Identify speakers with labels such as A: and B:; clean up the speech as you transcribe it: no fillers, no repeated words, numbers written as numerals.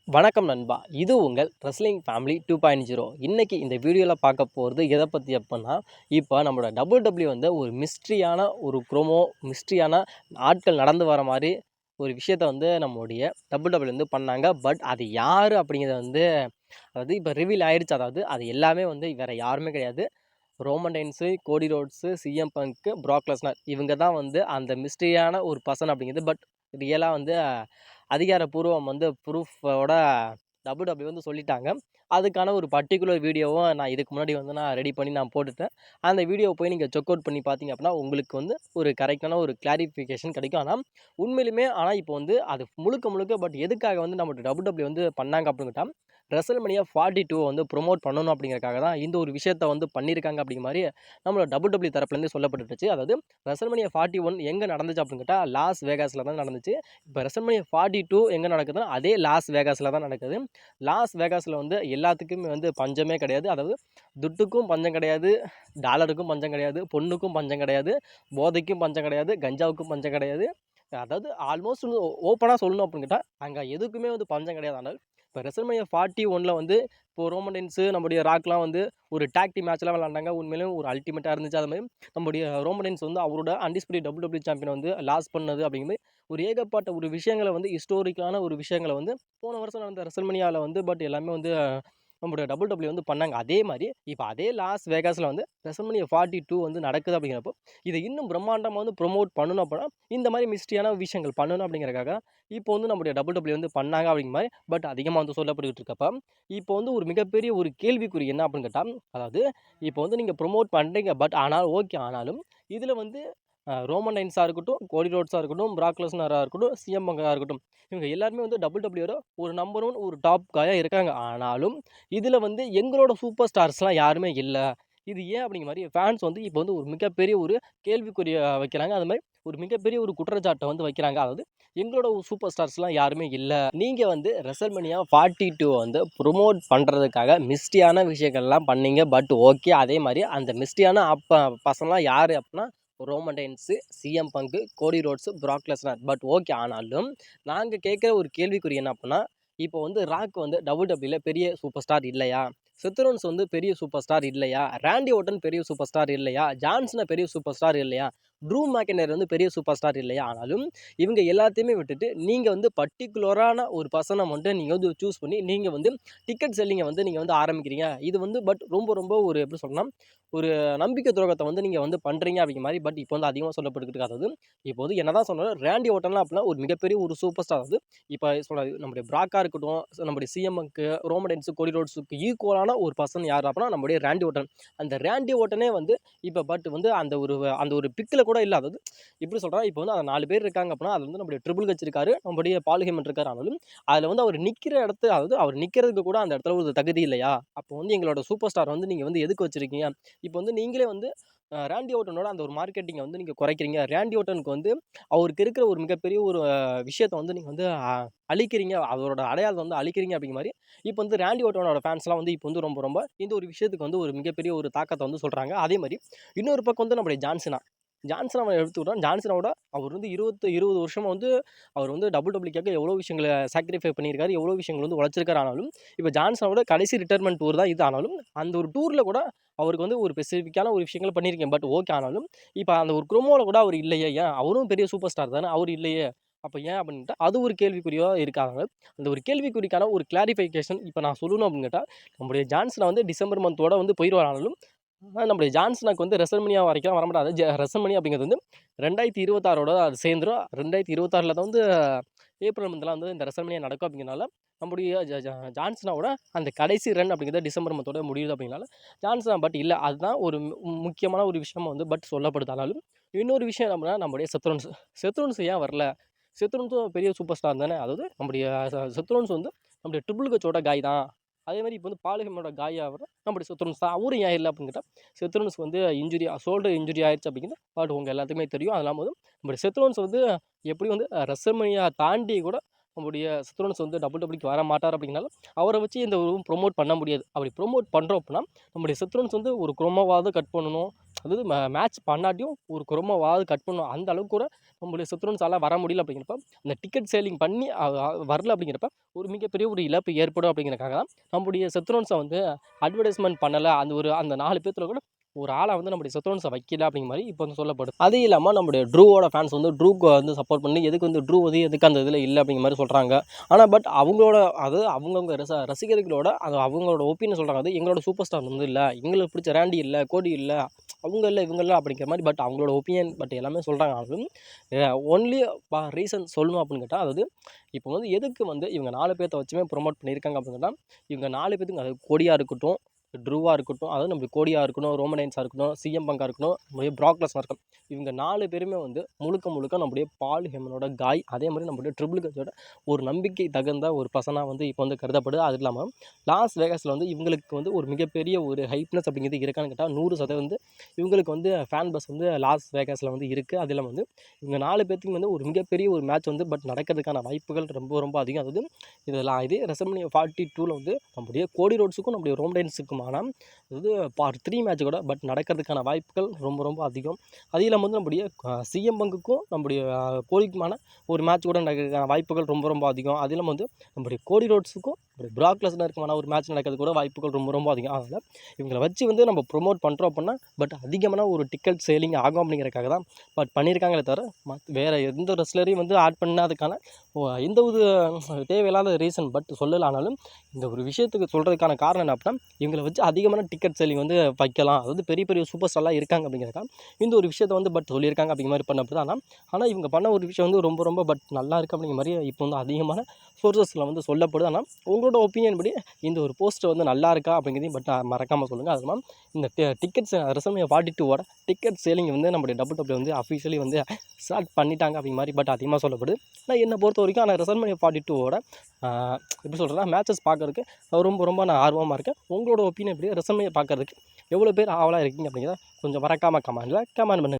A: வணக்கம் நண்பா. இது உங்கள் ரெஸ்லிங் ஃபேமிலி 2.0. இன்னைக்கு இந்த வீடியோவில் பார்க்க போகிறது எதை பற்றி அப்படின்னா, இப்போ நம்மளோட WWE வந்து ஒரு மிஸ்ட்ரியான ஒரு ப்ரோமோ, மிஸ்ட்ரியான ஆட்கள் நடந்து வர மாதிரி ஒரு விஷயத்த வந்து நம்முடைய WWE வந்து பண்ணாங்க. பட் அது யார் அப்படிங்கிறத வந்து அதாவது இப்போ ரிவீல் ஆயிடுச்சு. அதாவது அது எல்லாமே வந்து வேற யாருமே கிடையாது. ரோமன் ரெயின்ஸு, கோடி roads, CM bunk, Prague Lesnar இவங்க தான் வந்து அந்த மிஸ்ட்ரியான ஒரு பர்சன் அப்படிங்கிறது. பட் ரியலாக வந்து அதிகாரப்பூர்வம் வந்து ப்ரூஃபோட WWE வந்து சொல்லிட்டாங்க. அதுக்கான ஒரு பர்ட்டிகுலர் வீடியோவும் நான் இதுக்கு முன்னாடி வந்து நான் ரெடி பண்ணி நான் போட்டுட்டேன். அந்த வீடியோவை போய் நீங்கள் செக் அவுட் பண்ணி பார்த்தீங்க அப்படின்னா, உங்களுக்கு வந்து ஒரு கரெக்டான ஒரு கிளாரிஃபிகேஷன் கிடைக்கும். உண்மையிலுமே இப்போ வந்து அது முழுக்க முழுக்க பட் எதுக்காக வந்து நம்ம WWE வந்து பண்ணாங்க அப்படின்னு கேட்டா, ரெசல்மனியா 42 வந்து ப்ரொமோட் பண்ணணும் அப்படிங்கிறதுக்காக தான் இந்த ஒரு விஷயத்த வந்து பண்ணியிருக்காங்க அப்படிங்கிற மாரி நம்மளோட WWE தரப்புலேருந்து சொல்லப்பட்டுருச்சு. அதாவது ரெசல்மனியா 41 எங்கே நடந்துச்சு அப்படின்னு கேட்டா, லாஸ் வேகாஸில தான் நடந்துச்சு. இப்போ ரெசல்மனியா 42 எங்கே நடக்குதுன்னா, அதே லாஸ் வேகாஸில தான் நடக்குது. லாஸ் வேகாஸில் வந்து எல்லாத்துக்குமே வந்து பஞ்சமே கிடையாது. அதாவது துட்டுக்கும் பஞ்சம் கிடையாது, டாலருக்கும் பஞ்சம் கிடையாது, பொண்ணுக்கும் பஞ்சம் கிடையாது, போதைக்கும் பஞ்சம் கிடையாது, கஞ்சாவுக்கும் பஞ்சம் கிடையாது. அதாவது ஆல்மோஸ்ட் ஓப்பனா சொல்லணும் அப்படின்னு கேட்டா, அங்க எதுக்குமே வந்து பஞ்சம் கிடையாது. ஆனால் இப்போ ரெசல்மனியா 41ல வந்து இப்போ ரோமன் ரெயின்ஸு, நம்முடைய ராக்லாம் வந்து ஒரு டாக் டீம் மேட்ச்லாம் விளையாண்டாங்க. உண்மையிலேயும் ஒரு அல்டிமேட்டா இருந்துச்சு. அது மாரி நம்முடைய ரோமன் ரெயின்ஸ் வந்து அவரோட அன்டிஸ்பியூட்டட் WWE சாம்பியன் வந்து லாஸ் பண்ணது அப்படிங்கிற மாரி ஒரு ஏகப்பட்ட ஒரு விஷயங்கள வந்து ஹிஸ்டாரிக்கான ஒரு விஷயங்கள வந்து போன வருஷம் நடந்த ரெசல்மனியால வந்து பட் எல்லாமே வந்து நம்முடைய WWE வந்து பண்ணாங்க. அதே மாரி இப்போ அதே லாஸ் வேகாஸ்ல வந்து ரெசல்மனியா 42 வந்து நடக்குது அப்படிங்கிறப்போ, இதை இன்னும் பிரம்மாண்டமா வந்து ப்ரொமோட் பண்ணணும் அப்படின்னா, இந்த மாரி மிஸ்ட்ரியான விஷயங்கள் பண்ணணும் அப்படிங்கிறதுக்காக, இப்போ வந்து நம்முடைய WWE வந்து பண்ணாங்க அப்படிங்கிற மாரி பட் அதிகமா வந்து சொல்லப்பட்டுட்டு இருக்கப்ப, இப்போ வந்து ஒரு மிகப்பெரிய ஒரு கேள்விக்குறி என்ன அப்படின்னு கேட்டா, அதாவது இப்போ வந்து நீங்க ப்ரொமோட் பண்றீங்க. பட் ஆனால் ஓகே. ஆனாலும் இதில வந்து ரோமன் ரெயின்ஸா இருக்கட்டும், கோடி ரோட்ஸா இருக்கட்டும், ப்ராக் லெஸ்னரா இருக்கட்டும், சிஎம் பங்கா இருக்கட்டும், இவங்க எல்லாருமே வந்து WWE ஒரு நம்பர் 1 ஒரு டாப் காயா இருக்காங்க. ஆனாலும் இதில வந்து எங்களோட சூப்பர் ஸ்டார்ஸ்லாம் யாருமே இல்ல. இது ஏன் அப்படிங்கிற மாரி ஃபேன்ஸ் வந்து இப்போ வந்து ஒரு மிகப்பெரிய ஒரு கேள்விக்குறிய வைக்கிறாங்க. அது மாரி ஒரு மிகப்பெரிய ஒரு குற்றச்சாட்ட வந்து வைக்கிறாங்க. அதாவது எங்களோட சூப்பர் ஸ்டார்ஸ்லாம் யாருமே இல்ல. நீங்க வந்து ரெசல்மனியா 42 வந்து ப்ரொமோட் பண்றதுக்காக மிஸ்டியான விஷயங்கள்லாம் பண்ணீங்க. But okay. அதே மாரி அந்த மிஸ்டியான பர்சன்லாம் யாரு அப்படின்னா, ரோமன் ரெயின்ஸு, சிஎம் பங்க், கோடி roads, Prague Lesnar. But okay. ஆனாலும் நாங்க கேட்கிற ஒரு கேள்விக்குறி என்ன அப்படின்னா, இப்போ வந்து ராக் வந்து WWE பெரிய சூப்பர் ஸ்டார் இல்லையா? செத் ரோலின்ஸ் வந்து பெரிய சூப்பர் ஸ்டார் இல்லையா? ராண்டி ஓர்டன் பெரிய சூப்பர் ஸ்டார் இல்லையா? ஜான் சீனா பெரிய சூப்பர் ஸ்டார் இல்லையா? ட்ரூ மெக்கன்டையர் வந்து பெரிய சூப்பர் ஸ்டார் இல்லையா? ஆனாலும் இவங்க எல்லாத்தையுமே விட்டுட்டு நீங்க வந்து பர்ட்டிகுலரான ஒரு பர்சன மட்டும் நீங்க வந்து சூஸ் பண்ணி நீங்க வந்து டிக்கெட் செல்லிங்க வந்து நீங்க வந்து ஆரம்பிக்கிறீங்க. இது வந்து பட் ரொம்ப ரொம்ப ஒரு எப்படி சொல்லணும்னா, ஒரு நம்பிக்கை துரோகத்த வந்து நீங்க வந்து பண்றீங்க அப்படிங்கிற மாரி பட் இப்போ வந்து அதிகமா சொல்லப்பட்டுக்கிட்டு இருக்கு. அதாவது இப்போ வந்து என்னதான் சொன்னாலும் ராண்டி ஓர்டன்லாம் அப்படின்னா ஒரு மிகப்பெரிய ஒரு சூப்பர் ஸ்டார். அதாவது இப்போ நம்முடைய பிராக்கா இருக்கட்டும், நம்முடைய சிஎம்க்கு, ரோமன் ரெயின்ஸ், கோடி ரோட்ஸுக்கு ஈக்குவலான ஒரு பர்சன் யார் அப்படின்னா நம்முடைய ராண்டி ஓர்டன். அந்த ராண்டி ஓர்டனே வந்து இப்போ பட் வந்து அந்த ஒரு பிக்ல கூட இல்ல. அதாவது எப்படி சொல்றேன், இப்போ வந்து அந்த 4 பேர் இருக்காங்க அப்படின்னா, அது வந்து நம்முடைய ட்ரிபிள் ஹெச் இருக்காரு, நம்முடைய பால் ஹேமன் இருக்காரு. ஆனாலும் அதில வந்து அவர் நிக்கிற இடத்து அதாவது அவர் நிக்கிறதுக்கு கூட அந்த இடத்துல ஒரு தகுதி இல்லையா? அப்போ வந்து எங்களோட சூப்பர் ஸ்டார் வந்து நீங்க வந்து எதுக்கு வச்சிருக்கீங்க? இப்போ வந்து நீங்களே வந்து ராண்டி ஓர்டனோட அந்த ஒரு மார்க்கெட்டிங்க வந்து நீங்க குறைக்கிறீங்க. ராண்டி ஓர்டனுக்கு வந்து அவருக்கு இருக்கிற ஒரு மிகப்பெரிய ஒரு விஷயத்த வந்து நீங்க வந்து அழிக்கிறீங்க. அவரோட அடையாளத்த வந்து அழிக்கிறீங்க அப்படிங்கிற மாரி, இப்போ வந்து ராண்டி ஓர்டனோட ஃபேன்ஸ்லாம் வந்து இப்போ வந்து ரொம்ப ரொம்ப இந்த ஒரு விஷயத்துக்கு வந்து ஒரு மிகப்பெரிய ஒரு தாக்கத்த வந்து சொல்றாங்க. அதே மாரி இன்னொரு பக்கம் வந்து நம்முடைய ஜான்சினா. ஜான்சன எடுத்துக்கிட்டோம். ஜான்சனோட அவர் வந்து 20 வருஷமா வந்து அவர் வந்து WWEக்காக எவ்வளோ விஷயங்கள சாக்ரிஃபை பண்ணியிருக்காரு. எவ்வளோ விஷயங்கள் வந்து உழைச்சிருக்காரு. ஆனாலும் இப்ப ஜான்சனோட கடைசி ரிட்டயர்மென்ட் டூர் தான் இது. ஆனாலும் அந்த ஒரு டூர்ல கூட அவருக்கு வந்து ஒரு ஸ்பெசிஃபிக்கான ஒரு விஷயங்கள பண்ணியிருக்கேன். But okay. ஆனாலும் இப்ப அந்த ஒரு ப்ரோமோல கூட அவர் இல்லையே. ஏன்? அவரும் பெரிய சூப்பர் ஸ்டார் தானே. அவரு இல்லையே. அப்ப ஏன் அப்படின்ட்டா, அது ஒரு கேள்விக்குறியா இருக்காங்க. அந்த ஒரு கேள்விக்குறிக்கான ஒரு கிளாரிஃபிகேஷன் இப்ப நான் சொல்லணும் அப்படின்னு கேட்டா, நம்முடைய ஜான்சன வந்து டிசம்பர் மந்தோட வந்து போயிருவார். ஆனாலும் நம்முடைய ஜான்சனுக்கு வந்து ரெசல்மனியா வரைக்கும் வரமாட்டாது. ரெசல்மனியா அப்படிங்கிறது வந்து 2026ஓட அது சேர்ந்துரும். 2026ல தான் வந்து ஏப்ரல் மந்த்ல வந்து இந்த ரெசல்மனியா நடக்கும் அப்படிங்கிறனால, நம்முடைய ஜ ஜ ஜான்சனாவோட அந்த கடைசி ரன் அப்படிங்கிறது டிசம்பர் மந்தோட முடியுது அப்படிங்கிறனால, ஜான்சனா பட் இல்ல. அதுதான் ஒரு முக்கியமான ஒரு விஷயமா வந்து பட் சொல்லப்படுது. ஆனாலும் இன்னொரு விஷயம் என்ன அப்படின்னா, நம்முடைய செத் ரோலின்ஸ். செத் ரோலின்ஸ் ஏன் வரல? செத் ரோலின்ஸும் பெரிய சூப்பர் ஸ்டார் தானே. அதாவது நம்முடைய செத் ரோலின்ஸ் வந்து நம்முடைய ட்ரிபிள் ஹெச்சோட காய் தான். அதே மாரி இப்போ வந்து பால் ஹேமனோட காய் நம்முடைய செத் ரோலின்ஸ் தான். அவரும் ஏன் இல்ல அப்படின்னு கேட்டா, செத் ரோலின்ஸ்க்கு வந்து ஷோல்டர் இன்ஜுரி ஆயிருச்சு அப்படிங்கிறது பட் உங்க எல்லாத்துக்குமே தெரியும். அது இல்லாம நம்முடைய செத் ரோலின்ஸ் வந்து எப்படி வந்து ரெசல்மனியா தாண்டி கூட நம்முடைய சத்ரோன்ஸ் வந்து டபிள்யூக்கு வர மாட்டார் அப்படிங்கனால அவரை வச்சு இந்த ஒரு ப்ரொமோட் பண்ண முடியாது. அப்படி ப்ரொமோட் பண்ணுறோம் அப்படின்னா நம்முடைய சத்ரோன்ஸ் வந்து ஒரு க்ரோமோவாவது கட் பண்ணணும். அதாவது மேட்ச் பண்ணாட்டியும் ஒரு க்ரோமோவாவது கட் பண்ணணும். அந்த அளவுக்கு கூட நம்முடைய சத்ரோன்ஸால வர முடியல அப்படிங்கிறப்ப, அந்த டிக்கெட் சேலிங் பண்ணி வரல அப்படிங்கிறப்ப ஒரு மிகப்பெரிய ஒரு இழப்பு ஏற்படும் அப்படிங்கிறதுக்காக தான் நம்முடைய சத்ரோன்ஸை வந்து அட்வர்டைஸ்மென்ட் பண்ணல. அந்த 4 பேத்துல கூட ஒரு ஆளா வந்து நம்முடைய சத்ரோன்ஸை வைக்கல அப்படிங்கிற மாரி இப்போ வந்து சொல்லப்படுது. அது இல்லாம நம்முடைய ட்ரூவோட ஃபேன்ஸ் வந்து ட்ரூக்கு வந்து சப்போர்ட் பண்ணி எதுக்கு வந்து ட்ரூ வந்து எதுக்கு அந்த இதில இல்ல அப்படிங்கிற மாரி சொல்றாங்க. ஆனா பட் அவங்களோட அதாவது அவங்கவங்க ரசிகர்களோட அது அவங்களோட ஒப்பீனியன் சொல்றாங்க. அது எங்களோட சூப்பர் ஸ்டார் வந்து இல்ல. எங்களுக்கு பிடிச்ச ராண்டி இல்ல, கோடி இல்ல, அவங்க இல்ல, இவங்க இல்ல அப்படிங்கிற மாரி பட் அவங்களோட ஒப்பீனியன் பட் எல்லாமே சொல்றாங்க. ஆனாலும் ஒன்லி ரீசன் சொல்லணும் அப்படின்னு கேட்டா, அதாவது இப்போ வந்து எதுக்கு வந்து இவங்க 4 பேத்த வச்சுமே ப்ரொமோட் பண்ணியிருக்காங்க அப்படின்னு கேட்டா, இவங்க 4 பேத்துக்கும் அதாவது கோடியா இருக்கட்டும், ட்ரூவா இருக்கட்டும், அதாவது நம்மளுக்கு கோடியா இருக்கட்டும், ரோமன் ரெயின்ஸா இருக்கட்டும், சிஎம் பங்கா இருக்கட்டும், நம்முடைய ப்ராக் லெஸ்னர் இருக்கட்டும். இவங்க 4 பேருமே வந்து முழுக்க நம்முடைய பால் ஹெமனோட காய். அதே மாரி நம்முடைய ட்ரிபிள் ஹெச்சோட ஒரு நம்பிக்கை தகுந்த ஒரு பர்சனா வந்து இப்போ வந்து கருதப்படுது. அது இல்லாம லாஸ் வேகாஸ்ல வந்து இவங்களுக்கு வந்து ஒரு மிகப்பெரிய ஒரு ஹைப்னஸ் அப்படிங்கிறது இருக்கான்னு கேட்டா 100% வந்து இவங்களுக்கு வந்து ஃபேன் பஸ் வந்து லாஸ் வேகாஸ்ல வந்து இருக்கு. அது இல்லாம வந்து இவங்க 4 பேத்துக்கும் வந்து ஒரு மிகப்பெரிய ஒரு மேட்ச் வந்து பட் நடக்கிறதுக்கான வாய்ப்புகள் ரொம்ப அதிகம். அதாவது இதெல்லாம் இதே ரெசல்மனியா 42ல வந்து நம்முடைய கோடி ரோட்ஸுக்கும் நம்முடைய ரோமன் ரெயின்ஸுக்குமான அதாவது பார்ட் 3 மேட்ச் கூட பட் நடக்கிறதுக்கான வாய்ப்புகள் ரொம்ப அதிகம். அது இல்லாம வந்து நம்முடைய சிஎம் பங்குக்கும் நம்முடைய கோடிக்குமான ஒரு மேட்ச் கூட நடக்கிறதுக்கான வாய்ப்புகள் ரொம்ப அதிகம். அது இல்லாம வந்து நம்முடைய கோடி ரோட்ஸுக்கும் நம்முடைய ப்ராக் லெஸ்னருக்குமான ஒரு மேட்ச் நடக்கிறது கூட வாய்ப்புகள் ரொம்ப அதிகம். அதனால இவங்களை வச்சு வந்து நம்ம ப்ரொமோட் பண்ணுறோம் அப்படின்னா பட் அதிகமான ஒரு டிக்கெட் சேலிங் ஆகும் அப்படிங்கிறதுக்காக தான் பட் பண்ணியிருக்காங்களே தவிர வேற எந்த ரெஸ்லரையும் வந்து ஆட் பண்ணாதுக்கான எந்த ஒரு தேவையில்லாத ரீசன் பட் சொல்லலை. ஆனாலும் இந்த ஒரு விஷயத்துக்கு சொல்கிறதுக்கான காரணம் என்ன அப்படின்னா இவங்களை வச்சு அதிகமான டிக்கெட் சேலிங் வந்து வைக்கலாம். அதாவது பெரிய சூப்பர் ஸ்டார்லாம் இருக்காங்க அப்படிங்கிறதுக்காக இந்த ஒரு விஷயத்தை வந்து பட் சொல்லியிருக்காங்க அப்படிங்கிற மாதிரி பண்ணப்போ தான். ஆனால் இவங்க பண்ண ஒரு விஷயம் வந்து ரொம்ப பட் நல்லா இருக்குது அப்படிங்கிற மாதிரி இப்போ வந்து அதிகமான சோர்சஸில் வந்து சொல்லப்படுது. ஆனால் உங்களோட ஒப்பீனியன் படி இந்த ஒரு போஸ்டர் வந்து நல்லா இருக்கா அப்படிங்கிறதையும் பட் மறக்காமல் சொல்லுங்கள். அது இல்லாமல் இந்த டிக்கெட்ஸ் ரெசல்மனியா 42வோட டிக்கெட் சேலிங் வந்து நம்முடைய டபிள்யூ வந்து அஃபிஷியலி வந்து ஸ்டார்ட் பண்ணிட்டாங்க அப்படிங்கிற மாதிரி பட் அதிகமாக சொல்லப்படுது. ஆனால் என்னை பொறுத்த வரைக்கும் ஆனால் ரெசல்மனியா 42வோட எப்படி சொல்கிறேன்னா மேட்சஸ் பார்க்கறதுக்கு ரொம்ப நான் ஆர்வமாக இருக்கேன். உங்களோட ஒப்பீனியன் எப்படி ரெசல்மனியா பார்க்கறதுக்கு எவ்வளோ பேர் ஆவலாக இருக்கீங்க அப்படிங்கிறத கொஞ்சம் மறக்காமல் கமெண்ட் பண்ணுங்கள்.